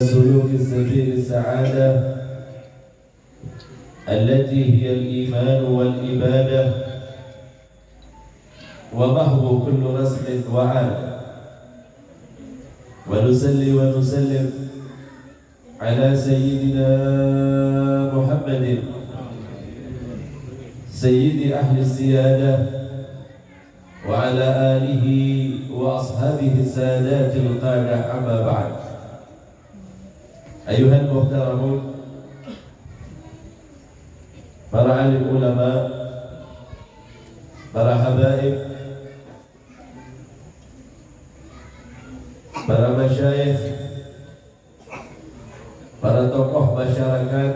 سلوك سبيل السعادة التي هي الإيمان والإبادة ومحو كل رزق وعادة، ونصلي ونسلم على سيدنا محمد سيد أهل السيادة وعلى آله وأصحابه السادات القادة. أما بعد، أيها المحترمون، para alim ulama, para habaib, para masyayikh, para tokoh masyarakat,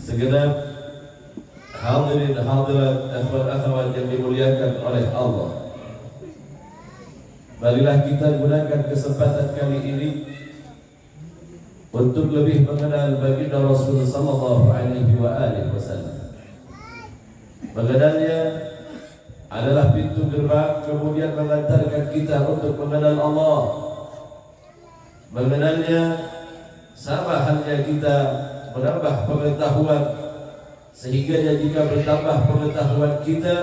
segenap hadirin hadirat, ikhwan akhwat yang dimuliakan oleh Allah. Marilah kita gunakan kesempatan kali ini untuk lebih mengenal baginda Rasul sallallahu alaihi wasallam. Mengenalnya adalah pintu gerbang, kemudian mengantarkan kita untuk mengenal Allah. Mengenalnya sama halnya kita menambah pengetahuan, sehingga jika bertambah pengetahuan kita,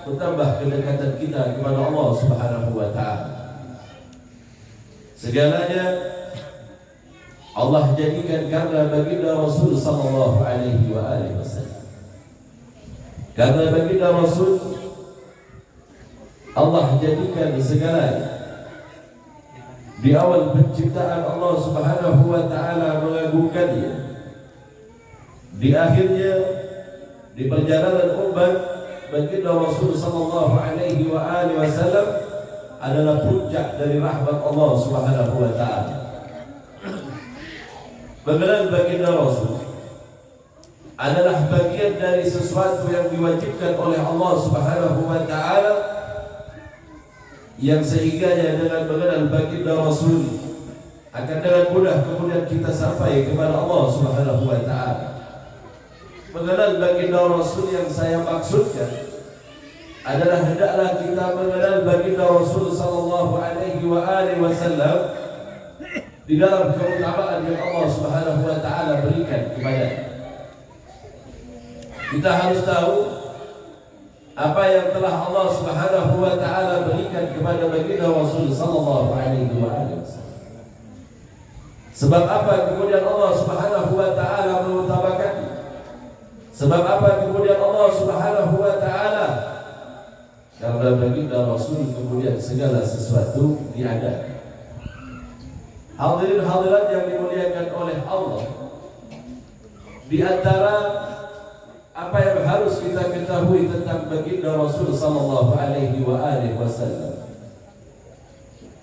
bertambah kedekatan kita kepada Allah Subhanahu wa taala. Segalanya Allah jadikan karena baginda Rasul sallallahu alaihi wasallam. Karena baginda Rasul, Allah jadikan segalanya. Di awal penciptaan Allah Subhanahu wa taala mengagungkannya. Di akhirnya, di perjalanan umat, baginda Rasul sallallahu alaihi wasallam adalah puncak dari rahmat Allah Subhanahu wa taala. Mengenal baginda Rasul adalah bagian dari sesuatu yang diwajibkan oleh Allah Subhanahu wa taala, yang sehingganya dengan mengenal baginda Rasul akan dengan mudah kemudian kita sampai kepada Allah Subhanahu wa taala. Mengenal baginda Rasul yang saya maksudkan adalah hendaklah kita mengenal baginda Rasul sallallahu alaihi wasallam di dalam keutamaan yang Allah Subhanahu wa taala berikan kepadanya. Kita harus tahu apa yang telah Allah Subhanahu wa taala berikan kepada baginda Rasul sallallahu alaihi wasallam. Sebab apa kemudian Allah Subhanahu wa taala mengutamakannya? Sebab apa kemudian Allah Subhanahu wa taala? Karena baginda Rasul kemudian segala sesuatu diadakan. Hadirin hadirat yang dimuliakan oleh Allah, di antara apa yang harus kita ketahui tentang baginda Rasul sallallahu alaihi wasallam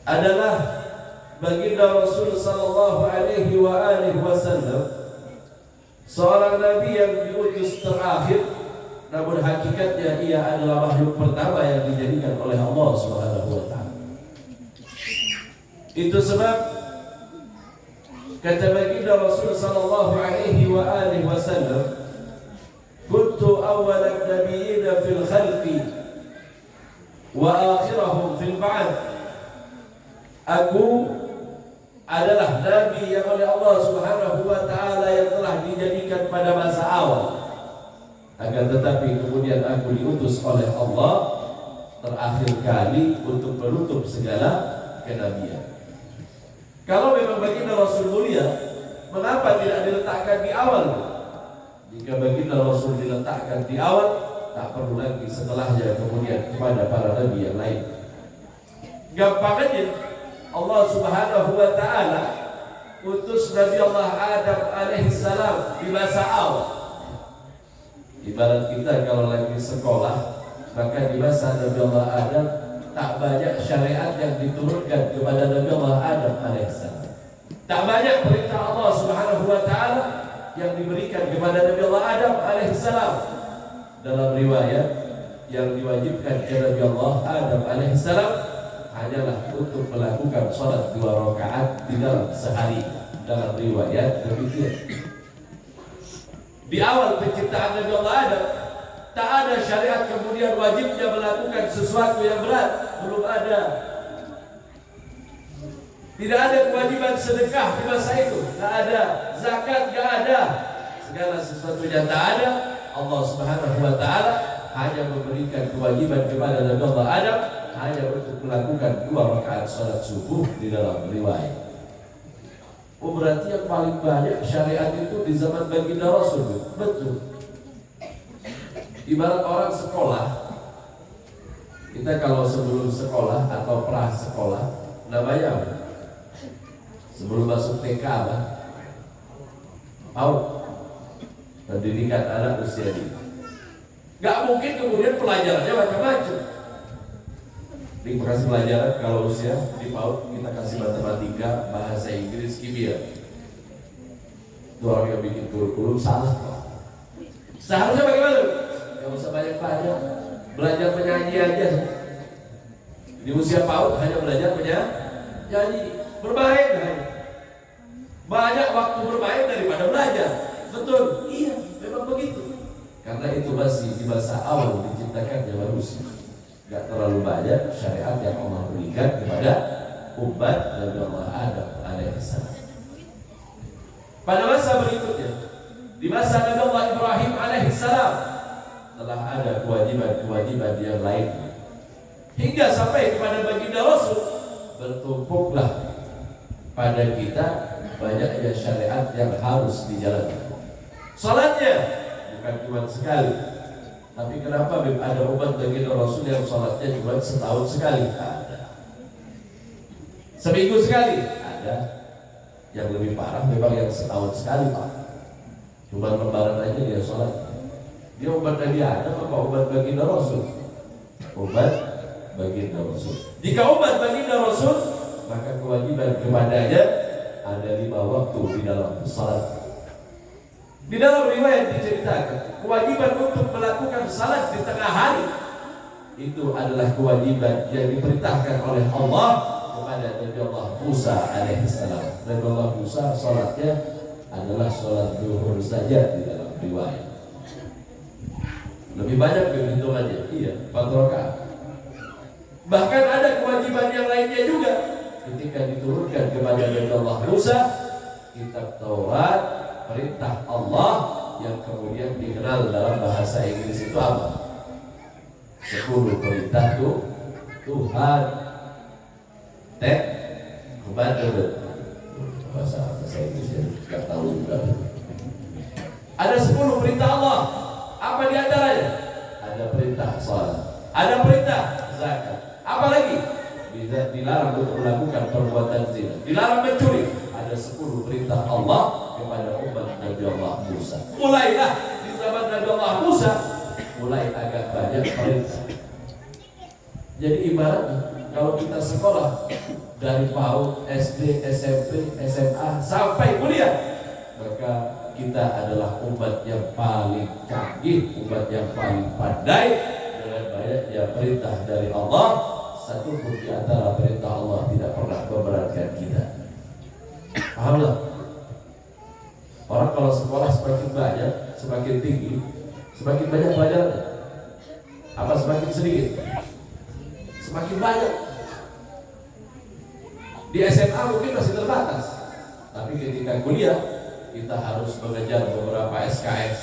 adalah baginda Rasul sallallahu alaihi wasallam seorang nabi yang diutus terakhir, namun hakikatnya ia adalah makhluk pertama yang dijadikan oleh Allah Subhanahu wa taala. Itu sebab kata baginda Rasul sallallahu alaihi wasallam, "Kuntu awwalan nabiyyin fil khalqi wa akhirahum fil ba'd." Aku adalah nabi yang oleh Allah Subhanahu wa taala yang telah dijadikan pada masa awal. Akan tetapi kemudian aku diutus oleh Allah terakhir kali untuk menutup segala kenabian. Kalau memang baginda Rasul mulia, mengapa tidak diletakkan di awal? Jika baginda Rasul diletakkan di awal, tak perlu lagi setelahnya kemudian kepada para nabi yang lain. Gampangnya Allah Subhanahu wa taala utus Nabi Allah Adam alaihissalam di masa awal. Ibarat kita kalau lagi sekolah, maka di masa Nabi Allah Adam tak banyak syariat yang diturunkan kepada Nabi Allah Adam alaihissalam. Tak banyak perintah Allah Subhanahu wa taala yang diberikan kepada Nabi Allah Adam alaihissalam. Dalam riwayat, yang diwajibkan kepada Nabi Allah Adam alaihissalam hanyalah untuk melakukan salat 2 rakaat di dalam sehari. Dalam riwayat demikian. Di awal penciptaan Nabi Allah Adam, tak ada syariat kemudian wajibnya melakukan sesuatu yang berat, belum ada. Tidak ada kewajiban sedekah di masa itu, tidak ada zakat, tidak ada, segala sesuatu yang tak ada. Allah Subhanahu wa Ta'ala hanya memberikan kewajiban kepada Nabi Allah Adam hanya untuk melakukan 2 rakaat salat subuh di dalam riwayat. Oh, berarti yang paling banyak syariat itu di zaman baginda Rasul. Betul. Ibarat orang sekolah, kita kalau sebelum sekolah atau pra sekolah, namanya apa? Sebelum masuk TK apa? Pendidikan anak usia dini. Gak mungkin kemudian pelajarannya macam-macam. Ini kasih pelajaran kalau usia di PAUD kita kasih matematika, bahasa Inggris, kimia. Itu orang yang bikin kurikulum salah. Seharusnya bagaimana? Gak usah banyak-banyak, belajar menyanyi aja. Di usia PAUD hanya belajar menyanyi, bermain hanya. Banyak waktu bermain daripada belajar. Betul? Iya, memang begitu. Karena itu masih di masa awal diciptakannya manusia. Gak terlalu banyak syariat yang Allah berikan kepada umat Nabi Allah Adam alaihissalam. Pada masa berikutnya, di masa Nabi Allah Ibrahim alaihissalam, telah ada kewajiban-kewajiban yang lain. Hingga sampai kepada baginda Rasul, bertumpuklah pada kita banyaknya syariat yang harus dijalankan. Salatnya bukan cuma sekali. Tapi kenapa ada umat baginda Rasul yang sholatnya cuma setahun sekali? Ada. Seminggu sekali? Ada. Yang lebih parah memang yang setahun sekali, Pak. Cuma lebaran aja dia sholat. Dia umat Nabi Adam apa umat baginda Rasul? Umat baginda Rasul. Jika umat baginda Rasul, maka kewajiban kepadanya ada 5 waktu di dalam sholat. Di dalam riwayat diceritakan kewajiban untuk melakukan salat di tengah hari itu adalah kewajiban yang diperintahkan oleh Allah kepada Nabi Allah Musa alaihissalam. Nabi Allah Musa salatnya adalah salat zuhur saja di dalam riwayat. Lebih banyak perhitungannya, iya, 4 rakaat. Bahkan ada kewajiban yang lainnya juga ketika diturunkan kepada Nabi Allah Musa kitab Taurat, perintah Allah yang kemudian dikenal dalam bahasa Inggris itu apa? 10 perintah Tuhan. Commandment. Bahasa Inggris ya, nggak tahu juga. Ada 10 perintah Allah. Apa di antaranya? Ada perintah salat, ada perintah zakat. Apa lagi? Dilarang untuk melakukan perbuatan zina, dilarang mencuri. Ada 10 perintah Allah kepada umat Nabi Allah Musa. Mulailah di zaman Nabi Allah Musa mulai agak banyak perintah. Jadi ibaratnya kalau kita sekolah dari PAUD, SD, SMP, SMA sampai kuliah, maka kita adalah umat yang paling canggih, umat yang paling pandai dengan banyaknya perintah dari Allah. Satu pun di antara perintah Allah tidak pernah memberatkan kita. Pahamlah? Orang kalau sekolah semakin banyak, semakin tinggi, semakin banyak pelajarannya. Apa semakin sedikit? Semakin banyak. Di SMA mungkin masih terbatas, tapi ketika kuliah kita harus mengejar beberapa SKS.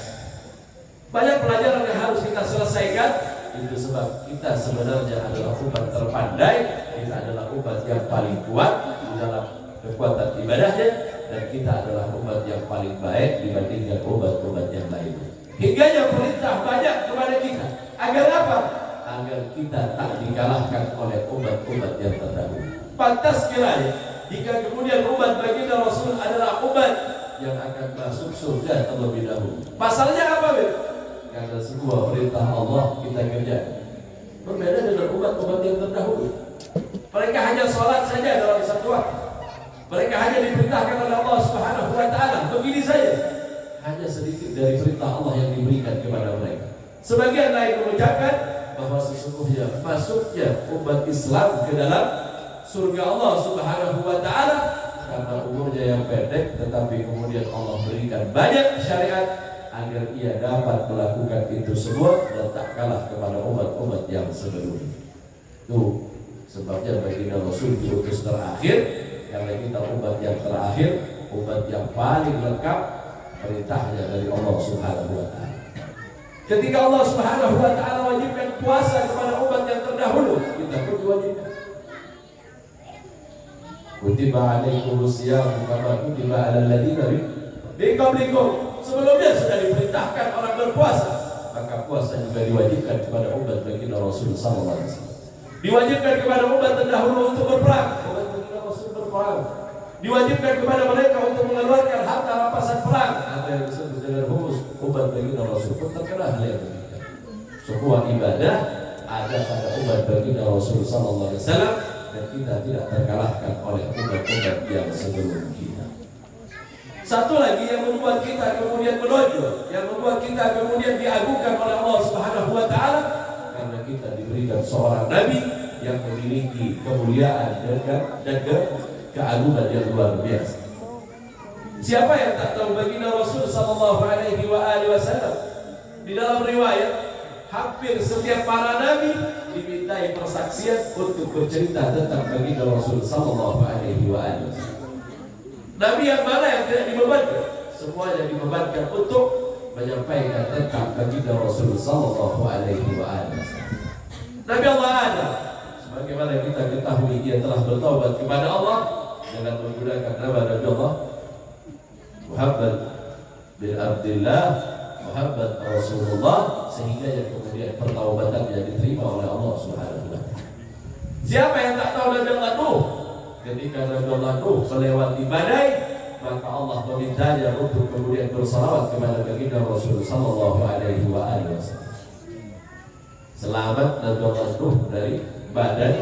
Banyak pelajaran yang harus kita selesaikan. Itu sebab kita sebenarnya adalah umat terpandai, kita adalah umat yang paling kuat di dalam kekuatan ibadahnya, dan kita adalah umat yang paling baik dibandingkan umat-umat yang lainnya. Hingga yang perintah banyak kepada kita. Agar apa? Agar kita tak dikalahkan oleh umat-umat yang terdahulu. Pantas kiranya jika kemudian umat baginda Rasul adalah umat yang akan masuk surga terlebih dahulu. Pasalnya apa, Beb? Karena semua perintah Allah kita kerjakan. Berbeda dengan umat-umat yang terdahulu. Mereka hanya sholat saja dalam satu waktu. Mereka hanya diperintahkan oleh Allah Subhanahu wa Ta'ala begini saja. Hanya sedikit dari perintah Allah yang diberikan kepada mereka. Sebagian lain mengucapkan bahwa sesungguhnya masuknya umat Islam ke dalam surga Allah Subhanahu wa Ta'ala karena umurnya yang pendek, tetapi kemudian Allah berikan banyak syariat agar ia dapat melakukan itu semua dan tak kalah kepada umat-umat yang sebelumnya. Itu sebabnya baginda Rasul diutus terakhir, karena kita umat yang terakhir, umat yang paling lengkap perintahnya dari Allah Subhanahu wa Ta'ala. Ketika Allah Subhanahu wa Ta'ala wajibkan puasa kepada umat yang terdahulu, kita pun diwajibkan. Kutiba alaikumus syiyam kama kutiba alal ladzina min qablikum. Sebelumnya sudah diperintahkan orang berpuasa, maka puasa juga diwajibkan kepada umat baginda Rasul sallallahu alaihi wasallam. Diwajibkan kepada umat terdahulu untuk berperang, umat baginda Rasul berperang. Diwajibkan kepada mereka untuk mengeluarkan harta rampasan perang, ada yang disebut dengan humus. Umat baginda Rasul pun terkena hal yang demikian. Sebuah ibadah ada pada umat baginda Rasul sallallahu alaihi wasallam, dan kita tidak terkalahkan oleh umat-umat yang sebelum kita. Satu lagi yang membuat kita kemudian menonjol, yang membuat kita kemudian diagungkan oleh Allah Subhanahu wa Ta'ala, karena kita diberikan seorang nabi yang memiliki kemuliaan dan keagungan yang luar biasa. Siapa yang tak tahu baginda Rasul sallallahu alaihi wasallam? Di dalam riwayat, hampir setiap para nabi dimintai persaksian untuk bercerita tentang baginda Rasul sallallahu alaihi wasallam. Nabi yang mana yang tidak dibebankan? Semuanya dibebankan untuk menyampaikan tentang baginda Rasul sallallahu alaihi wasallam. Nabi Allah Adam, sebagaimana kita ketahui, dia telah bertaubat kepada Allah dengan menggunakan nama Nabi Allah Muhammad bin Abdullah, Muhammad Rasulullah, sehingga yang kemudian pertaubatannya diterima oleh Allah Subhanahu wa Ta'ala. Siapa yang tak tahu Nabi Allah Nuh? Ketika Nabi Allah Nuh melewati badai, maka Allah memintanya untuk kemudian bersalawat kepada baginda Rasul sallallahu alaihi wasallam. Selamat Nabi Allah Nuh dari badai,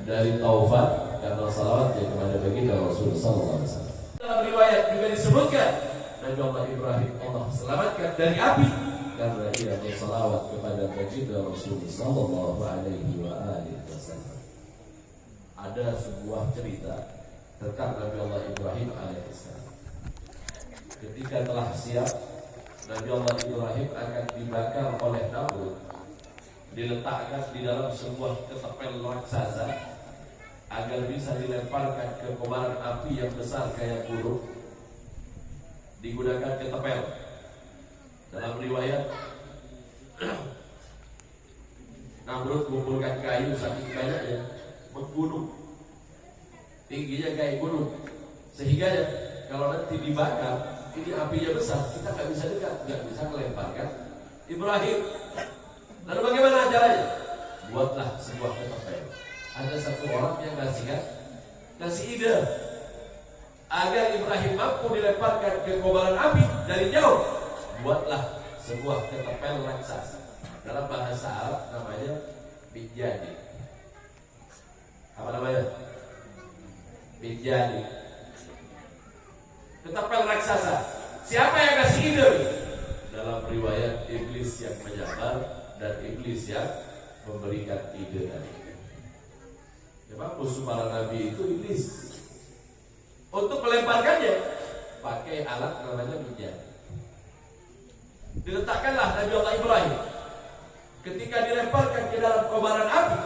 dari taufan, karena salawatnya kepada baginda Rasul sallallahu alaihi wasallam. Dalam riwayat juga disebutkan Nabi Allah Ibrahim Allah selamatkan dari api karena dia bersalawat kepada baginda Rasul sallallahu alaihi wasallam. Ada sebuah cerita tentang Nabi Allah Ibrahim alaihissalam. Ketika telah siap, Nabi Allah Ibrahim akan dibakar oleh Namrud, diletakkan di dalam sebuah ketepel raksasa agar bisa dilemparkan ke kobaran api yang besar kayak gunung. Digunakan ketepel. Dalam riwayat, Namrud mengumpulkan kayu saking banyaknya, menggunung, tingginya kayak gunung, sehingga kalau nanti dibakar, ini apinya besar, kita nggak bisa dekat, nggak bisa melemparkan Ibrahim. Lalu bagaimana caranya? Buatlah sebuah ketepel. Ada satu orang yang kasih ide agar Ibrahim mampu dilemparkan ke kobaran api dari jauh. Buatlah sebuah ketepel raksasa. Dalam bahasa Arab namanya bijani. Apa namanya? Bijani. Ketepel raksasa. Siapa yang kasih ide? Dalam riwayat, iblis yang menyamar dan iblis yang memberikan ide tadi. Memang musuh para nabi itu iblis. Untuk melemparkannya pakai alat namanya bijani. Diletakkanlah Nabi Allah Ibrahim. Ketika dilemparkan ke dalam kobaran api,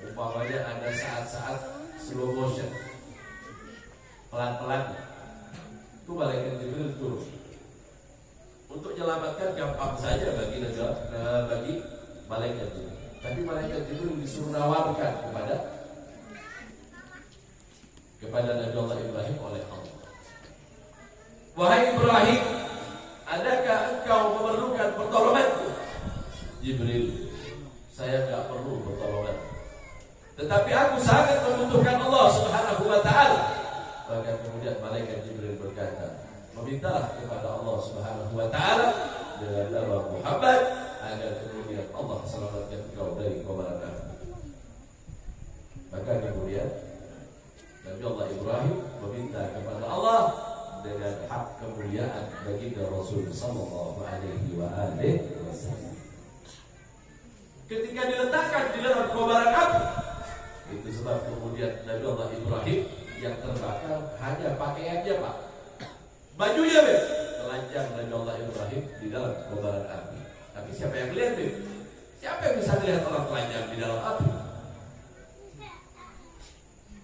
umpamanya ada saat-saat slow motion, pelan-pelan, itu malaikat Jibril turun. Untuk menyelamatkan gampang saja bagi malaikat Jibril. Tapi malaikat Jibril disuruh nawarkan kepada Nabi Allah Ibrahim oleh Allah. Wahai Ibrahim, adakah engkau memerlukan pertolonganku? Jibril, saya tidak perlu pertolongan, tetapi aku sangat membutuhkan Allah Subhanahu wa Ta'ala. Maka kemudian malaikat Jibril berkata, memintalah kepada Allah Subhanahu wa Ta'ala dengan nama Muhammad agar kemudian Allah selamatkan engkau dari kobaran api. Maka kemudian Nabi Allah Ibrahim meminta kepada Allah dengan hak kemuliaan baginda Rasul sallallahu alaihi wasallam. Ketika diletakkan di dalam kobaran api, itu sebab kemudian Nabi Allah Ibrahim yang terbakar hanya pakaiannya, Pak. Bajunya, telanjang Nabi Allah Ibrahim di dalam kobaran api. Tapi siapa yang lihat, Siapa yang bisa melihat orang telanjang di dalam api?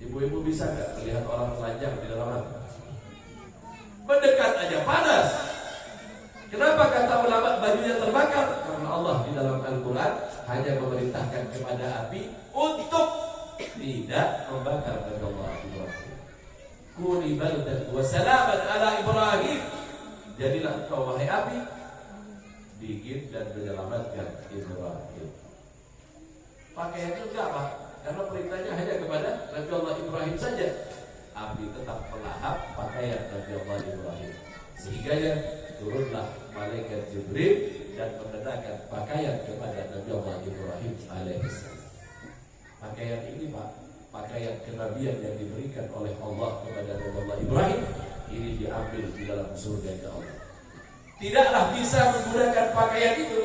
Ibu Ibu-ibu bisa nggak melihat orang telanjang di dalam hati? Mendekat aja panas. Kenapa kata ulama bajunya terbakar? Karena Allah di dalam Al-Quran hanya memerintahkan kepada api untuk tidak membakar Nabi Allah Ibrahim. Kuni baldan wa salaman ala Ibrahim. Jadilah engkau wahai api dingin dan menyelamatkan Ibrahim. Pakaiannya enggak Pak, karena perintahnya hanya kepada Nabi Allah Ibrahim saja. Api tetap melahap pakaian Nabi Allah Ibrahim. Sehingga turunlah malaikat Jibril dan mengenakan pakaian kepada Nabi Allah Ibrahim alaihissalam. Pakaian ini Pak, pakaian kenabian yang diberikan oleh Allah kepada Nabi Allah Ibrahim, ini diambil di dalam surga Allah. Tidaklah bisa menggunakan pakaian itu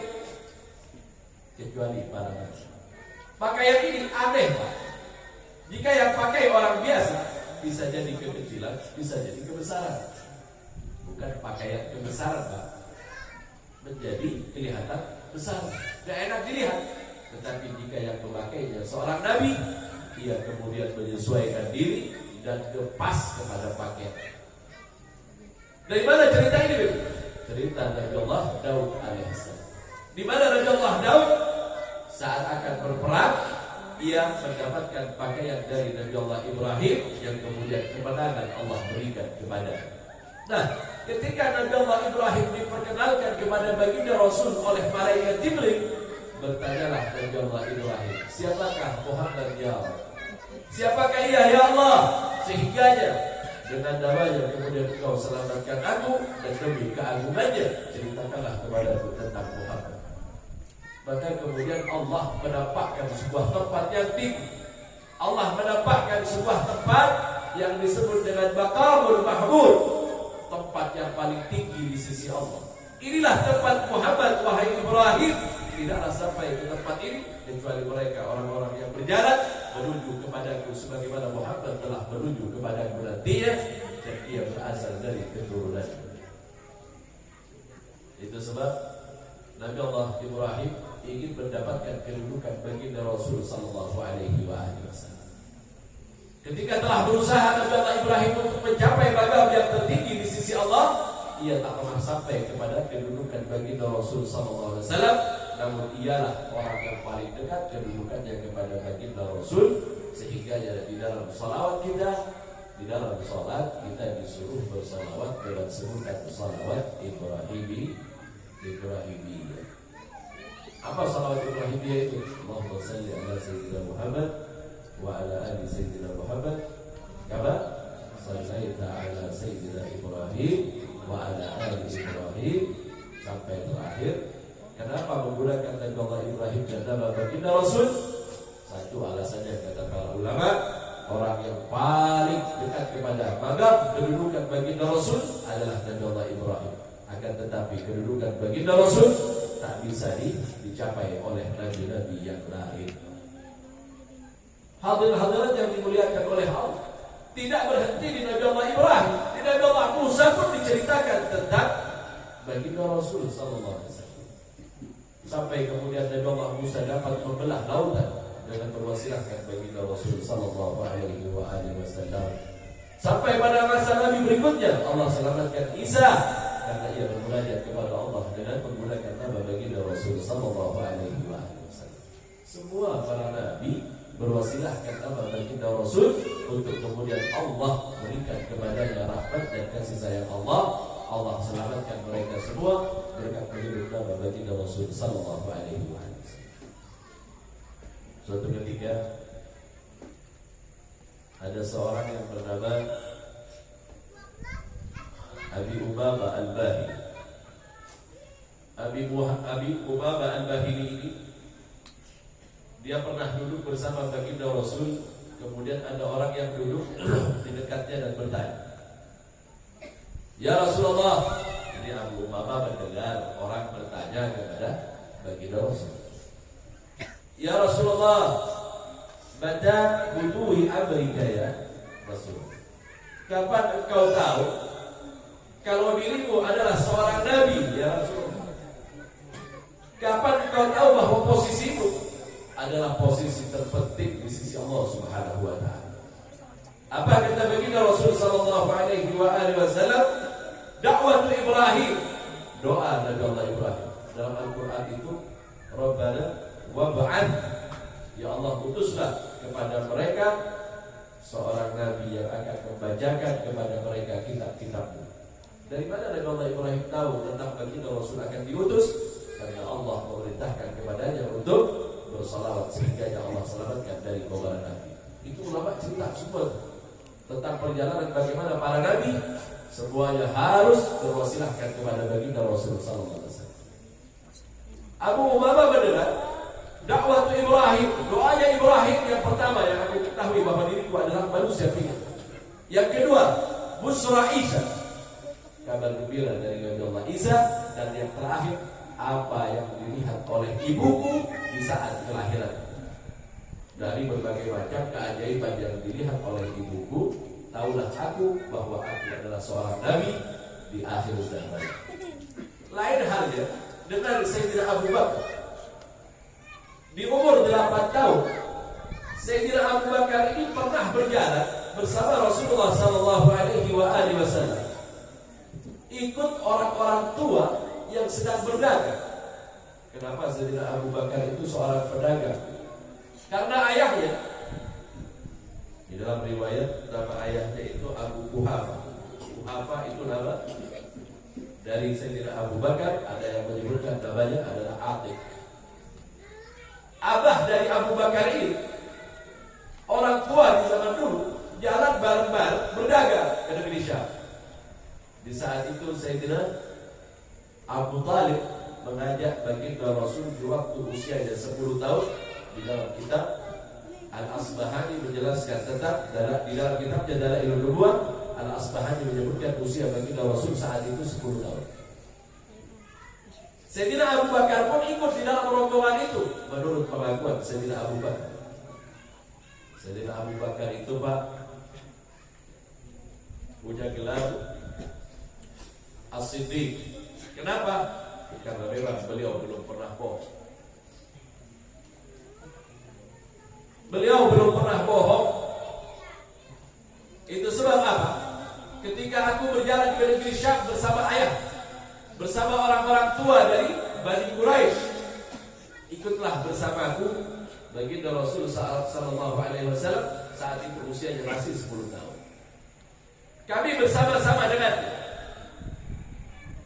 kecuali para nabi. Pakaian ini aneh Pak. Jika yang pakai orang biasa, bisa jadi kekecilan, bisa jadi kebesaran. Bukan pakaian kebesaran Pak, menjadi kelihatan besar, tidak enak dilihat. Tetapi jika yang memakainya seorang nabi, ia kemudian menyesuaikan diri dan lepas kepada pakaian. Dari mana cerita ini? Cerita Nabi Allah Daud alaihissalam. Di mana Nabi Allah Daud saat akan berperang, ia mendapatkan pakaian dari Nabi Allah Ibrahim yang kemudian kemenangan Allah berikan kepada. Nah, ketika Nabi Allah Ibrahim diperkenalkan kepada baginda Rasul oleh malaikat Jibril, bertanyalah Nabi Allah Ibrahim, siapakah Muhammad ya Allah? Siapakah ia ya Allah? Sehingganya dengan namanya kemudian engkau selamatkan aku, dan demi keagungannya ceritakanlah kepadaku tentang Muhammad. Maka kemudian Allah menampakkan sebuah tempat yang tinggi. Allah menampakkan sebuah tempat yang disebut dengan Maqamul Mahmud, tempat yang paling tinggi di sisi Allah. Inilah tempat Muhammad wahai Ibrahim. Tidaklah sampai ke tempat ini kecuali mereka orang-orang yang berjalan menuju kepadaku sebagaimana Muhammad telah menuju kepadaku nantinya, dan ia berasal dari keturunan. Itu sebab Nabi Allah Ibrahim ingin mendapatkan kedudukan baginda Rasul sallallahu alaihi wasallam. Ketika telah berusaha Nabi Allah Ibrahim untuk mencapai maqam yang tertinggi di sisi Allah, ia tak pernah sampai kepada kedudukan baginda Rasul sallallahu alaihi wasallam. Namun ialah orang yang paling dekat kedudukannya kepada baginda Rasul, sehingga di dalam salawat kita, di dalam salat kita disuruh bersalawat dengan sebutan salawat Ibrahimi. Apa salawat Ibrahimiyah itu? Allahumma salli ala sayyidina Muhammad wa ala ali sayyidina Muhammad kama sallaita ala sayyidina Ibrahim wa ala ali Ibrahim sampai terakhir. Kenapa menggunakan Nabi Allah Ibrahim dan nama baginda Rasul? Satu alasannya kata para ulama, orang yang paling dekat kepada maqam kedudukan baginda Rasul adalah Nabi Allah Ibrahim. Akan tetapi kedudukan baginda Rasul tak bisa dicapai oleh nabi-nabi yang lain. Hadirin-hadirat yang dimuliakan oleh Allah, tidak berhenti di Nabi Allah Ibrahim. Di Nabi Allah Musa pun diceritakan tentang baginda Rasul sallallahu alaihi wasallam. Sampai kemudian Nabi Allah Musa dapat membelah lautan dengan berwasilahkan baginda Rasul sallallahu alaihi wasallam. Sampai pada masa Nabi berikutnya Allah selamatkan Isa karena ia bermunajat kepada Allah dengan menggunakan nama baginda Rasul sallallahu alaihi wasallam. Semua para nabi berwasilahkan nama baginda Rasul untuk kemudian Allah berikan kepadanya rahmat dan kasih sayang Allah. Allah selamatkan mereka semua berkat menyebut nama baginda Rasul sallallahu alaihi wasallam. Suatu ketika ada seorang yang bernama Abi Umamah Al-Bahili. Abi Umamah Al-Bahili ini dia pernah duduk bersama baginda Rasul. Kemudian ada orang yang duduk di dekatnya dan bertanya, "Ya Rasulullah." Jadi Abu Umamah mendengar orang bertanya kepada baginda Rasul, "Ya Rasulullah, mata butuhi amrika ya Rasul. Kapan engkau tahu kalau dirimu adalah seorang nabi ya Rasulullah? Kapan engkau tahu bahwa posisimu adalah posisi terpenting di sisi Allah Subhanahu wa taala?" Apa kata baginda Rasul sallallahu alaihi wasallam? Dakwah Ibrahim, doa Nabi Allah Ibrahim. Dalam Al-Qur'an itu, Rabbana wab'ath, ya Allah utuslah kepada mereka seorang nabi yang akan membacakan kepada mereka kitab-kitab-Mu. Dari mana Nabi Allah Ibrahim tahu tentang baginda Rasul akan diutus? Karena Allah memerintahkan kepadanya untuk bersalawat sehingga Allah selamatkan dari kobaran api. Itu ulama cerita semua tentang perjalanan bagaimana para nabi semuanya harus berwasilahkan kepada baginda Rasul sallallahu alaihi wasallam. Abu Umamah mendengar dakwah Ibrahim, doanya Ibrahim yang pertama yang aku ketahui bahwa diriku adalah manusia pilihan. Yang kedua, busra Isa, kabar gembira dari Nabi Allah Isa, dan yang terakhir apa yang dilihat oleh ibuku di saat kelahiran. Dari berbagai macam keajaiban yang dilihat oleh ibuku, taulah aku bahwa aku adalah seorang nabi di akhir zaman. Lain halnya dengan Sayyidina Abu Bakar. Di umur 8 tahun, Sayyidina Abu Bakar ini pernah berjalan bersama Rasulullah sallallahu alaihi wasallam. Ikut orang-orang tua yang sedang berdagang. Kenapa Sayyidina Abu Bakar itu seorang pedagang? Karena ayahnya, di dalam riwayat nama ayahnya itu Abu Quhafa. Quhafa itu nama dari Sayyidina Abu Bakar. Ada yang menyebutkan namanya adalah Atiq. Abah dari Abu Bakar ini, orang tua di zaman dulu, jalan bareng-bareng berdagang ke negeri Syam. Di saat itu Sayyidina Abu Talib mengajak baginda Rasul di waktu usianya 10 tahun. Di dalam kitab Al-Asbahani menjelaskan tentang di dalam kitabnya Dalailun Nubuwah, Al-Asbahani menyebutkan usia baginda Rasul saat itu 10 tahun. Sayyidina Abu Bakar pun ikut di dalam rombongan itu menurut pengakuan Sayyidina Abu Bakar. Sayyidina Abu Bakar itu Pak punya gelar As-Siddiq. Kenapa? Karena memang beliau belum pernah bohong. Beliau belum pernah bohong. Itu sebab apa? Ketika aku berjalan ke negeri Syam bersama ayah, bersama orang-orang tua dari Bani Quraisy, ikutlah bersamaku baginda Rasul sallallahu alaihi wasallam saat itu usianya masih 10 tahun. Kami bersama-sama dengannya.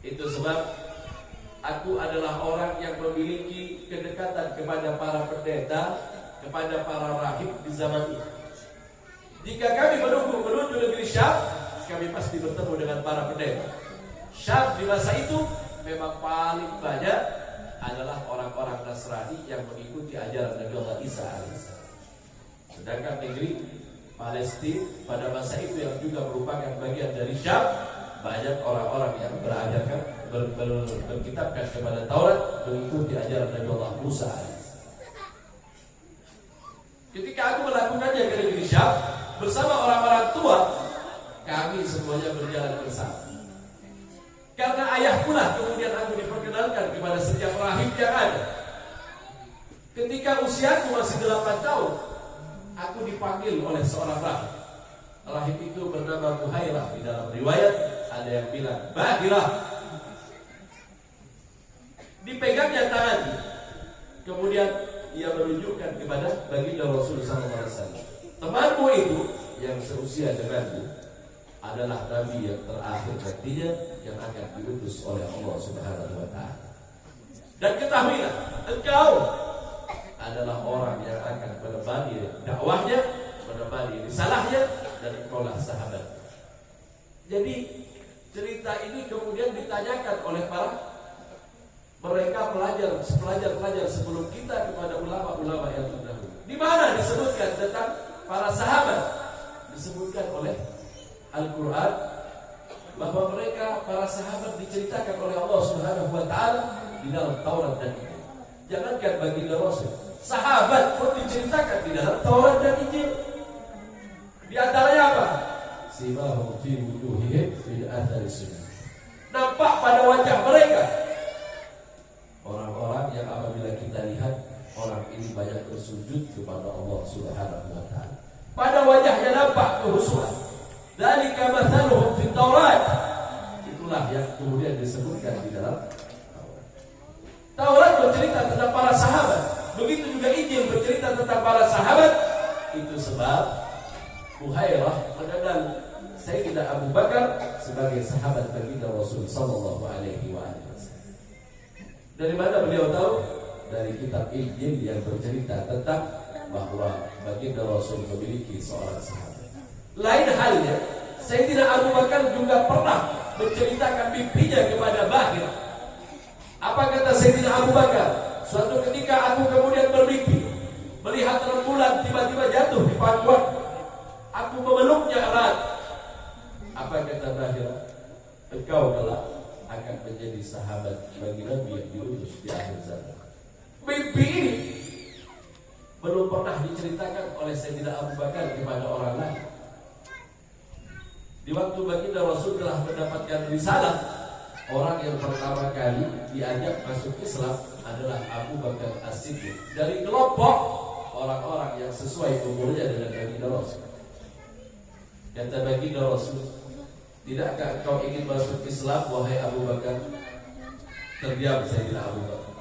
Itu sebab aku adalah orang yang memiliki kedekatan kepada para pendeta, kepada para rahib di zaman ini. Jika kami menuju negeri Syam, kami pasti bertemu dengan para pendeta. Syam di masa itu memang paling banyak adalah orang-orang Nasrani yang mengikuti ajaran Nabi Allah Isa alaihissalam. Sedangkan negeri Palestina pada masa itu yang juga merupakan bagian dari Syam, banyak orang-orang yang berkitabkan kepada Taurat mengikuti ajaran Nabi Allah Musa alaihissalam. Ketika aku melakukannya ke negeri Syam bersama orang-orang tua, kami semuanya berjalan bersama. Karena ayah pula kemudian aku diperkenalkan kepada setiap rahib yang ada. Ketika usiaku masih 8 tahun, aku dipanggil oleh seorang rahib. Rahib itu bernama Buhairah. Di dalam riwayat ada yang bilang Bahirah. Dipegangnya tangannya. Kemudian ia menunjukkan kepada baginda Rasul SAW. Temanmu itu yang seusia denganmu adalah nabi yang terakhir nantinya yang akan diutus oleh Allah Subhanahu wa taala. Dan ketahuilah, engkau adalah orang yang akan menemani dakwahnya, menemani risalahnya, dan engkaulah sahabat. Jadi cerita ini kemudian ditanyakan oleh mereka pelajar sebelum kita kepada ulama-ulama yang terdahulu. Di mana disebutkan tentang para sahabat? Disebutkan oleh Al-Quran bahwa mereka para sahabat diceritakan oleh Allah Subhanahu wa taala di dalam Taurat dan Injil. Jangankan baginda Rasul, sahabat pun diceritakan di dalam Taurat dan Injil. Di antaranya apa? Simahum fi wujuhihim fi athari sujud. Nampak pada wajah mereka orang-orang yang apabila kita lihat orang ini banyak bersujud kepada Allah Subhanahu wa taala. pada wajahnya nampak kehusuan. Dzalika mathaluhum fit Taurat. Itulah yang kemudian disebutkan di dalam Taurat bercerita tentang para sahabat. Begitu juga Injil bercerita tentang para sahabat. Itu sebab Buhairah mengenal Sayyidina Abu Bakar sebagai sahabat baginda Rasul sallallahu alaihi wasallam. Dari mana beliau tahu? Dari kitab Injil yang bercerita tentang bahwa baginda Rasul memiliki seorang sahabat. Lain halnya, Sayyidina Abu Bakar juga pernah menceritakan mimpinya kepada Bahirah. Apa kata Sayyidina Abu Bakar? Suatu ketika aku kemudian bermimpi melihat rembulan tiba-tiba jatuh di pangkuan. Aku memeluknya erat. Apa kata Bahirah? Engkau kelak akan menjadi sahabat bagi Nabi yang diutus di akhir zaman. Mimpi ini belum pernah diceritakan oleh Sayyidina Abu Bakar kepada orang lain. Di waktu baginda Rasul telah mendapatkan risalah, orang yang pertama kali diajak masuk Islam adalah Abu Bakar As-Siddiq dari kelompok orang-orang yang sesuai umurnya dengan baginda Rasul. Kata baginda Rasul, tidakkah kau ingin masuk Islam wahai Abu Bakar? Terdiam Sayyidina Abu Bakar.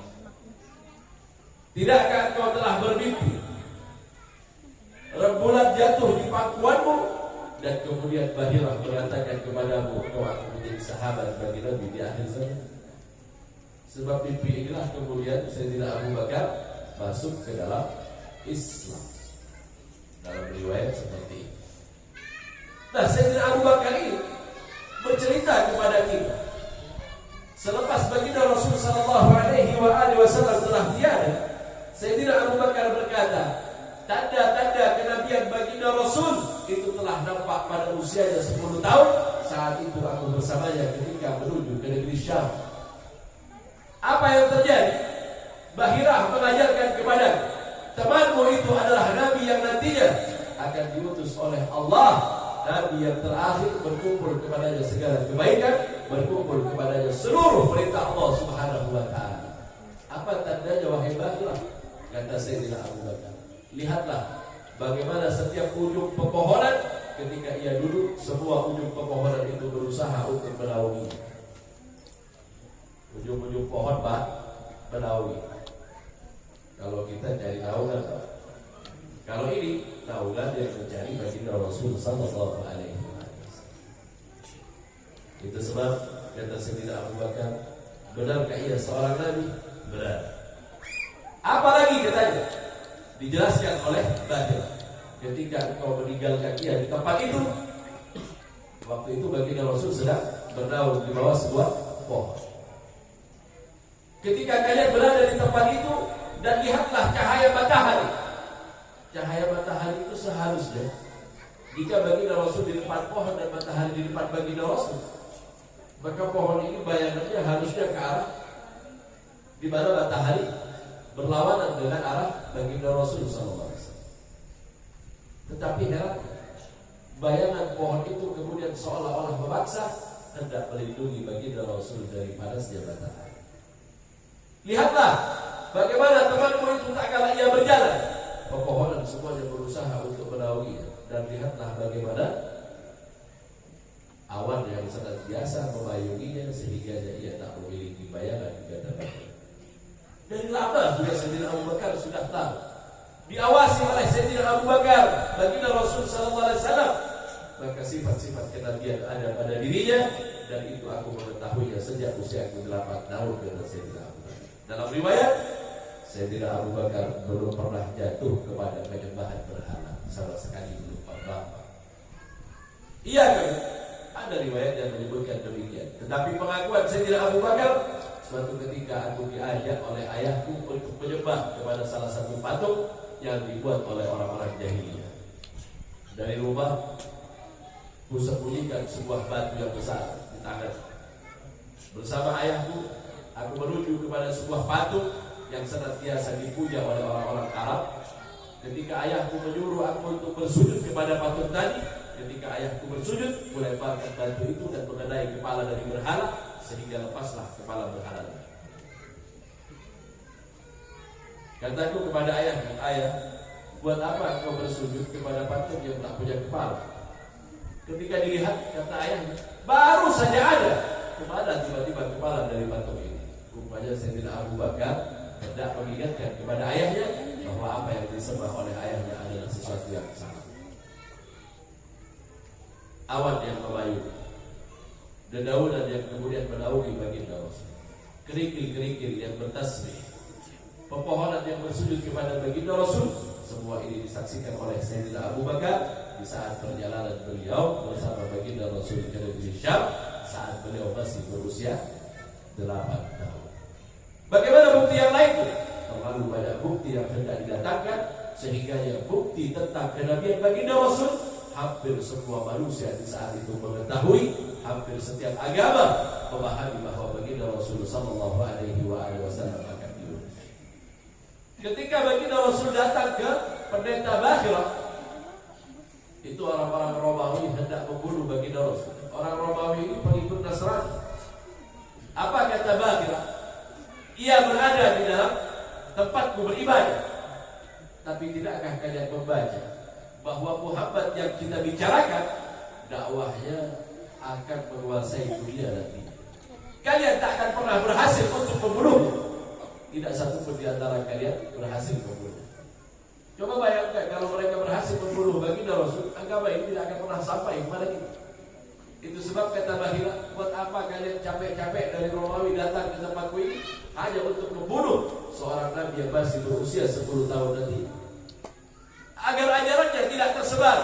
Tidakkah kau telah bermimpi rembulan jatuh di pangkuanmu dan kemudian Bahirah mengatakan kepadamu kau akan menjadi sahabat bagi Nabi di akhir zaman? Sebab mimpi inilah kemudian Sayyidina Abu Bakar masuk ke dalam Islam. Dalam riwayat seperti ini. Nah, Sayyidina Abu Bakar ini bercerita kepada kita selepas baginda Rasul sallallahu alaihi wasallam telah tiada. Sayyidina Abu Bakar berkata, tanda-tanda kenabian baginda Rasul itu telah nampak pada usianya 10 tahun. Saat itu aku bersamanya ketika menuju ke negeri Syam. Apa yang terjadi? Bahirah mengajarkan kepada temanmu itu adalah Nabi yang nantinya akan diutus oleh Allah, Nabi yang terakhir, berkumpul kepadanya segala kebaikan, berkumpul kepadanya seluruh perintah Allah Subhanahu wa ta'ala. Apa tandanya wahai Bahirah? Kata Sayyidina Abu Bakar, lihatlah bagaimana setiap ujung pepohonan ketika ia duduk, semua ujung pepohonan itu berusaha untuk menaungi. Ujung-ujung pohon Pak menaungi. Kalau kita cari naungan Pak. Kalau ini naungan yang mencari baginda Rasul sallallahu alaihi wasallam. Itu sebab kata Sayyidina Abu Bakar, benarkah ia seorang nabi? Benar. Apalagi katanya dijelaskan oleh Bahirah, ketika engkau meninggalkan ia di tempat itu, waktu itu baginda Rasul sedang bernaung di bawah sebuah pohon. Ketika kalian berada di tempat itu dan lihatlah cahaya matahari. Cahaya matahari itu seharusnya jika baginda Rasul di depan pohon dan matahari di depan baginda Rasul, maka pohon ini bayangannya harusnya ke arah di mana matahari berlawanan dengan arah baginda Rasul SAW. Tetapi heran, bayangan pohon itu kemudian seolah-olah memaksa hendak melindungi baginda Rasul dari panasnya matahari. Lihatlah bagaimana temanmu itu tak kala ia berjalan, pepohonan semuanya berusaha untuk menaunginya, dan lihatlah bagaimana awan yang senantiasa memayunginya sehingga ia tak memiliki bayangan di hadapannya. Dari lama sudah Sayyidina Abu Bakar sudah tahu, diawasi oleh Sayyidina Abu Bakar baginda Rasul sallallahu alaihi wasallam, maka sifat-sifat kenabian ada pada dirinya, dan itu aku mengetahuinya sejak usiaku 8 tahun kata Sayyidina Abu Bakar. Dalam riwayat, Sayyidina Abu Bakar belum pernah jatuh kepada penyembahan berhala, sama sekali belum pernah. Iya kan? Ada riwayat yang menyebutkan demikian. Tetapi pengakuan Sayyidina Abu Bakar, suatu ketika aku diajak oleh ayahku untuk menyembah kepada salah satu patung yang dibuat oleh orang-orang jahiliyah. Dari rumah, ku sembunyikan sebuah batu yang besar di tangan. Bersama ayahku, aku menuju kepada sebuah patung yang senantiasa dipuja oleh orang-orang Arab. Ketika ayahku menyuruh aku untuk bersujud kepada patung tadi, ketika ayahku bersujud, kulemparkan batu itu dan mengenai kepala dari berhala, sehingga lepaslah kepala berhala. Kataku kepada ayah, ayah, buat apa kau bersujud kepada patung yang tak punya kepala? Ketika dilihat, kata ayahnya, baru saja ada. Kemana tiba-tiba kepala dari patung ini? Rupanya Sayyidina Abu Bakar hendak mengingatkan kepada ayahnya bahwa apa yang disembah oleh ayahnya adalah sesuatu yang salah. Awan yang melayu, dedaunan yang kemudian menaungi baginda Rasul, kerikil-kerikil yang bertasbih, pepohonan yang bersujud kepada baginda Rasul, semua ini disaksikan oleh Sayyidina Abu Bakar di saat perjalanan beliau bersama baginda Rasul ke negeri Syam saat beliau masih berusia 8 tahun. Bagaimana bukti yang lain? Terlalu banyak bukti yang hendak didatangkan, sehingga yang bukti tentang kenabian baginda Rasul hampir semua manusia di saat itu mengetahui, hampir setiap agama memahami bahwa baginda Rasul sallallahu alaihi wasallam akan diutus. Ketika baginda Rasul datang ke pendeta Bahira, itu orang-orang Romawi hendak membunuh baginda Rasul. Orang Romawi ini pengikut Nasrani. Apa kata Bahira? Ia berada di dalam tempatku beribadah, tapi tidakkah kalian membaca bahwa Muhammad yang kita bicarakan dakwahnya akan menguasai dunia nanti. Kalian tak akan pernah berhasil untuk membunuhnya. Tidak satu pun di antara kalian berhasil membunuh. Coba bayangkan kalau mereka berhasil membunuh baginda Rasul, agama ini tidak akan pernah sampai kepada kita. Itu sebab kata Bahira, buat apa kalian capek-capek dari Romawi datang ke tempatku ini hanya untuk membunuh seorang nabi yang masih berusia 10 tahun nanti, agar ajarannya tidak tersebar.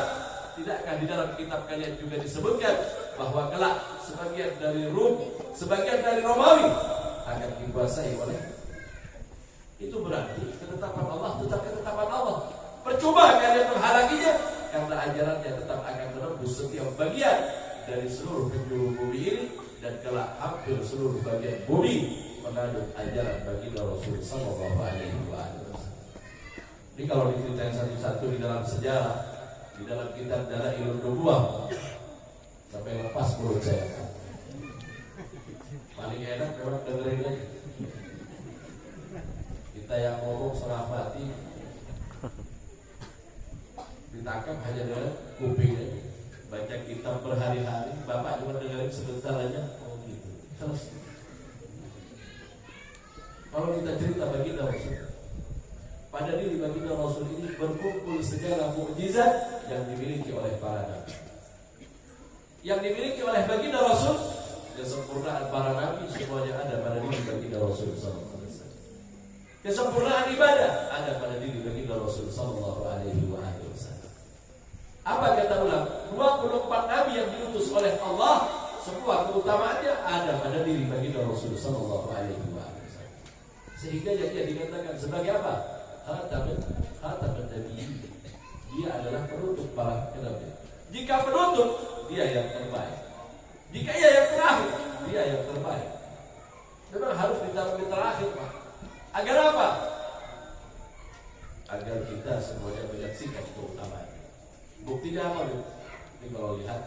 Tidakkah di dalam kitab kalian juga disebutkan bahwa kelak sebagian dari Rum, sebagian dari Romawi akan dikuasai oleh? Itu berarti ketetapan Allah tetap ketetapan Allah. Percuma kalian menghalanginya, karena ajarannya tetap akan menembus setiap bagian dari seluruh penjuru bumi ini, dan kelak hampir seluruh bagian bumi mengadut ajaran baginda Rasul sallallahu alaihi wasallam. Ini kalau diceritain satu-satu di dalam sejarah, di dalam kitab Dalailun Nubuwah, sampai lepas mulut saya. Paling enak memang dengerin aja. Kita yang ngomong setengah mati ditangkap hanya dengan kupingnya. Baca kitab berhari-hari, bapak cuma dengerin sebentar aja. Oh gitu, selesai. Kalau kita cerita baginda Rasul, pada diri baginda Rasul ini berkumpul segala mukjizat yang dimiliki oleh para nabi. Yang dimiliki oleh baginda Rasul, kesempurnaan para nabi semuanya ada pada diri baginda Rasul sallallahu alaihi wasallam. Kesempurnaan ibadah ada pada diri baginda Rasul sallallahu alaihi wasallam. Apa kata ulama? 24 nabi yang diutus oleh Allah, semua keutamaannya ada pada diri baginda Rasul sallallahu alaihi wasallam. Sehingga dia dikatakan sebagai apa? Khatamun nabiyyin. Dia adalah penutup para nabi. Jika penutup, dia yang terbaik. Jika ia yang terakhir, dia yang terbaik. Memang harus ditaruh di terakhir, Pak. Agar apa? Agar kita semuanya menyaksikan keutamaan. Buktinya apa, Bu? Ini kalau lihat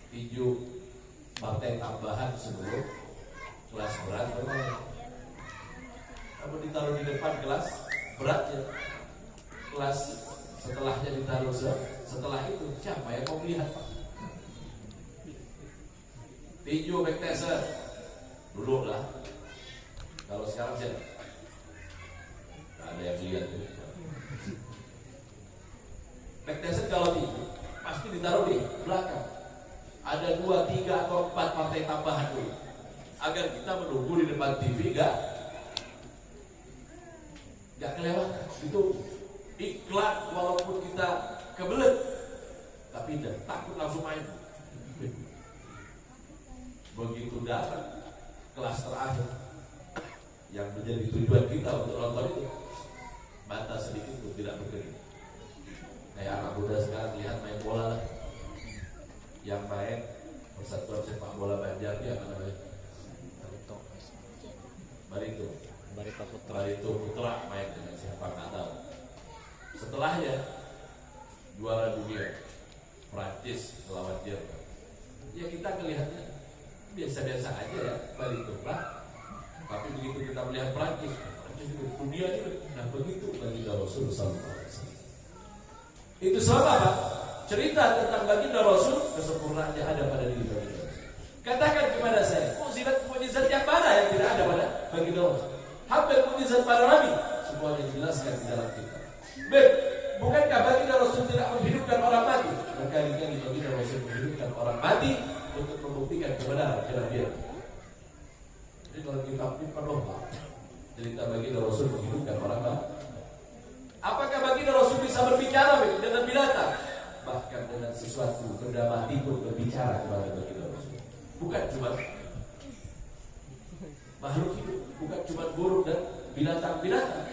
tinju partai tambahan sebelum kelas berat bermain. Kamu ditaruh di depan kelas beratnya, kelas setelahnya ditaruh setelah itu, siapa yang mau melihat, Pak? Tinju backtaser dulu lah. Kalau sekarang siapa? Gak ada yang lihat. Backtaser kalau tinju pasti ditaruh di belakang. Ada 2, 3, atau 4 partai tambahan dulu, agar kita menunggu di depan TV gak kelewatan. Itu iklan walaupun kita kebelet, tapi tidak takut langsung main. Begitu datang kelas terakhir yang menjadi tujuan kita untuk nonton itu, mata sedikit pun tidak berkedip. Kayak anak muda sekarang lihat main bola lah, yang main Persatuan Sepak Bola Banjar, dia apa namanya? Barito Putra main dengan siapa nggak tahu. Setelahnya juara dunia Prancis melawan Jerman. Ya kita melihatnya biasa-biasa aja ya, Barito Putra. Tapi begitu kita melihat Prancis dunia ini. Nah begitu baginda Rasul sallallahu alaihi wasallam. Itu sebab apa? Cerita tentang baginda Rasul, kesempurnaannya ada pada diri baginda Rasul. Katakan kepada saya, mukjizat yang mana yang tidak ada pada baginda Rasul? Hampir mukjizat para nabi semuanya dijelaskan di dalam kitab. Bukankah baginda Rasul tidak menghidupkan orang mati? Berkali-kali baginda Rasul menghidupkan orang mati untuk membuktikan kebenaran kenabian. Jadi kalau kitab ini penuh cerita baginda Rasul menghidupkan orang mati. Apakah baginda Rasul bisa berbicara dengan binatang? Bahkan dengan sesuatu benda mati pun berbicara kepada baginda Rasul. Bukan cuma makhluk hidup, bukan cuma burung dan binatang-binatang,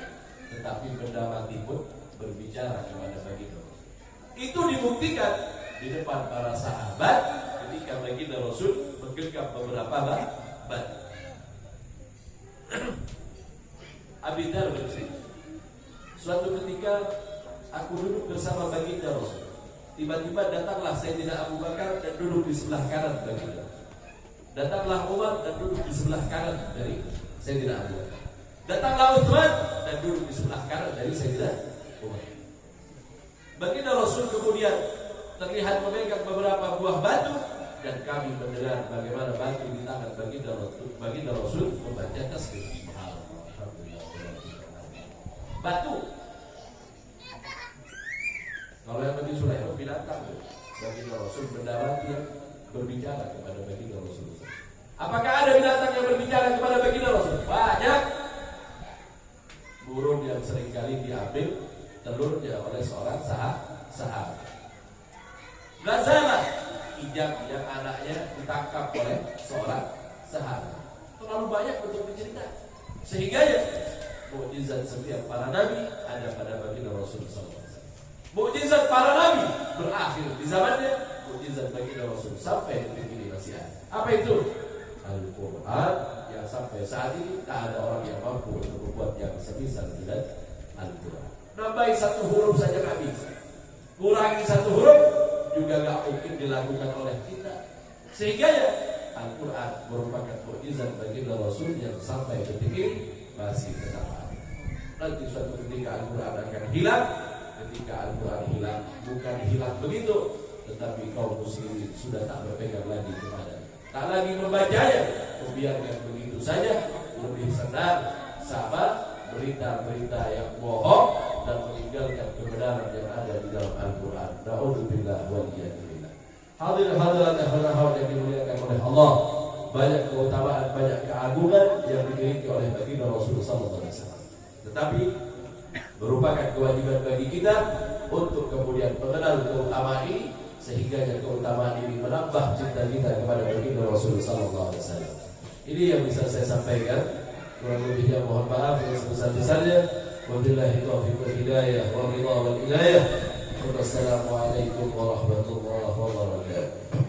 tetapi benda mati pun berbicara kepada baginda Rasul. Itu dibuktikan di depan para sahabat ketika baginda Rasul menggenggam beberapa batu. Abi Dzar bercerita, suatu ketika aku duduk bersama baginda Rasul. Tiba-tiba datanglah Sayyidina Abu Bakar dan duduk di sebelah kanan baginda. Datanglah Umar dan duduk di sebelah kanan dari Sayyidina Abu Bakar. Datanglah Utsman dan duduk di sebelah kanan dari Sayyidina Umar. Baginda Rasul kemudian terlihat memegang beberapa buah batu dan kami mendengar bagaimana batu di tangan baginda Rasul membaca tasbih. Batu. Kalau yang bagi Sulaiman binatang, baginda Rasul benda mati yang berbicara kepada baginda Rasul. Apakah ada binatang yang berbicara kepada baginda Rasul? Banyak. Burung yang seringkali diambil telurnya oleh seorang sahabat. Ghazalah, kijang yang anaknya ditangkap oleh seorang sahabat. Terlalu banyak untuk diceritakan. Sehingga ya mukjizat setiap para nabi ada pada baginda Rasul SAW. Mukjizat para nabi berakhir di zamannya, mukjizat baginda Rasul sampai detik ini masih ada. Apa itu? Al-Quran yang sampai saat ini tak ada orang yang mampu untuk membuat yang semisal dengan Al-Quran. Nambahi satu huruf saja nggak bisa, kurangi satu huruf juga nggak mungkin dilakukan oleh kita. Sehingga ya Al-Quran merupakan mukjizat baginda Rasul yang sampai detik ini masih tetap ada. Nanti suatu ketika Al-Quran akan hilang. Ketika Al-Quran hilang, bukan hilang begitu, tetapi kaum muslimin sudah tak berpegang lagi kepada, tak lagi membacanya, membiarkan begitu saja, lebih senang sama berita-berita yang bohong dan meninggalkan kebenaran yang ada di dalam Al-Quran. Na'udzubillah waliyadzubillah. Hadirin-hadirat yang dimuliakan oleh Allah, banyak keutamaan, banyak keagungan yang dimiliki oleh baginda Rasulullah SAW. Tetapi merupakan kewajiban bagi kita untuk kemudian mengenal keutamaan ini, sehingga keutamaan ini menambah cinta kita kepada baginda Rasulullah SAW. Ini yang bisa saya sampaikan. Kurang lebihnya mohon maaf yang sebesar-besarnya. Wabillahi taufiq wal hidayah wa ridha wal inayah. Wassalamualaikum warahmatullahi wabarakatuh.